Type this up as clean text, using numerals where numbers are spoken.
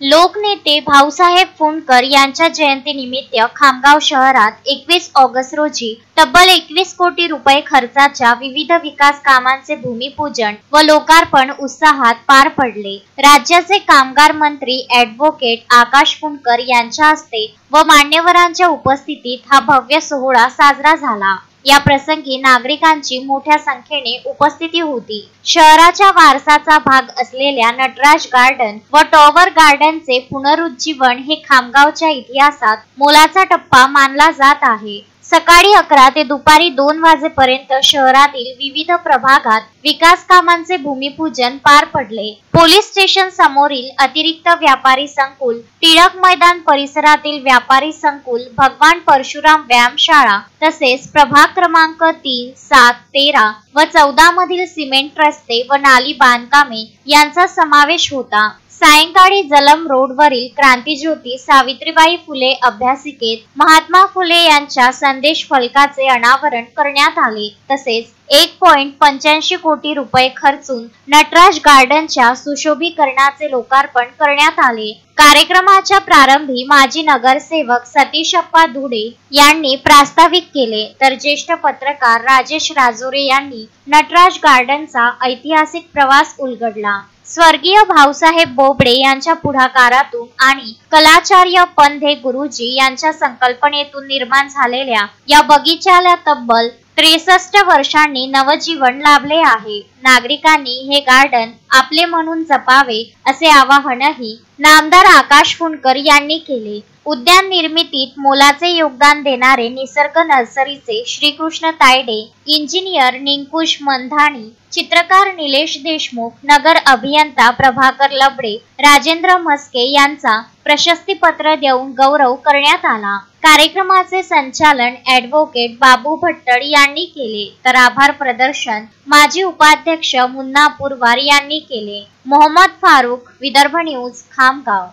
लोकनेते भाऊसाहेब फुंडकर यांच्या जयंतीनिमित्त खामगाव शहरात 21 ऑगस्ट रोजी तब्बल 21 कोटी रुपये खर्चाच्या विविध विकास कामांचे भूमिपूजन व लोकार्पण उत्साहात पार पडले। राज्याचे कामगार मंत्री ॲडव्होकेट आकाश फुंडकर यांच्या हस्ते व मान्यवरांच्या उपस्थितीत हा भव्य सोहळा साजरा झाला। या प्रसंगी नागरिकांची मोठ्या संख्येने उपस्थिती होती। शहराच्या वारसाचा भाग असलेल्या नटराज गार्डन व टॉवर गार्डनचे पुनरुज्जीवन हे खामगावच्या इतिहासात मोलाचा टप्पा मानला जात आहे। सकाळी 11 ते दुपारी 2 वाजेपर्यंत शहरातील विविध प्रभागात विकास कामांचे भूमिपूजन पार पडले। पोलीस स्टेशन समोरील अतिरिक्त व्यापारी संकुल, टिळक मैदान परिसरातील व्यापारी संकुल, भगवान परशुराम व्यायामशाळा तसेच प्रभाग क्रमांक 3, 7, 13 व 14 मधील सिमेंट रस्ते व नाली बांधकामे यांचा समावेश होता। सायंकाळी जलम रोडवरील क्रांतिज्योती सावित्रीबाई फुले अभ्यासिकेत महात्मा फुले यांच्या संदेश फलकाचे अनावरण करण्यात आले। तसेच 1.85 कोटी रुपये खर्चून नटराज गार्डनच्या सुशोभीकरणाचे लोकार्पण करण्यात आले। कार्यक्रमाच्या प्रारंभी माजी नगरसेवक सतीशप्पा धुडे यांनी प्रास्ताविक केले, तर ज्येष्ठ पत्रकार राजेश राजोरे यांनी नटराज गार्डनचा ऐतिहासिक प्रवास उलगडला। स्वर्गीय भाऊसाहेब बोबडे यांच्या पुढाकारातून आणि कलाचार्य पंधे गुरुजी यांच्या संकल्पनेतून निर्माण झालेल्या या बगीच्याला तब्बल 63 वर्षांनी नवजीवन लाभले आहे। नागरिकांनी हे गार्डन आपले म्हणून जपावे असे आवाहनही नामदार आकाश फुंडकर यांनी केले। उद्यान निर्मितीत मोलाचे योगदान देणारे निसर्ग नर्सरीचे श्रीकृष्ण तायडे, इंजिनियर निंकुश मंधाणी, चित्रकार निलेश देशमुख, नगर अभियंता प्रभाकर लबडे, राजेंद्र मस्के यांचा प्रशस्तीपत्र देऊन गौरव करण्यात आला। कार्यक्रमाचे संचालन ॲडव्होकेट बाबू भट्टड यांनी केले, तर आभार प्रदर्शन माजी उपाध्यक्ष मुन्ना पुरवार यांनी केले। मोहम्मद फारूक, विदर्भ न्यूज, खामगाव।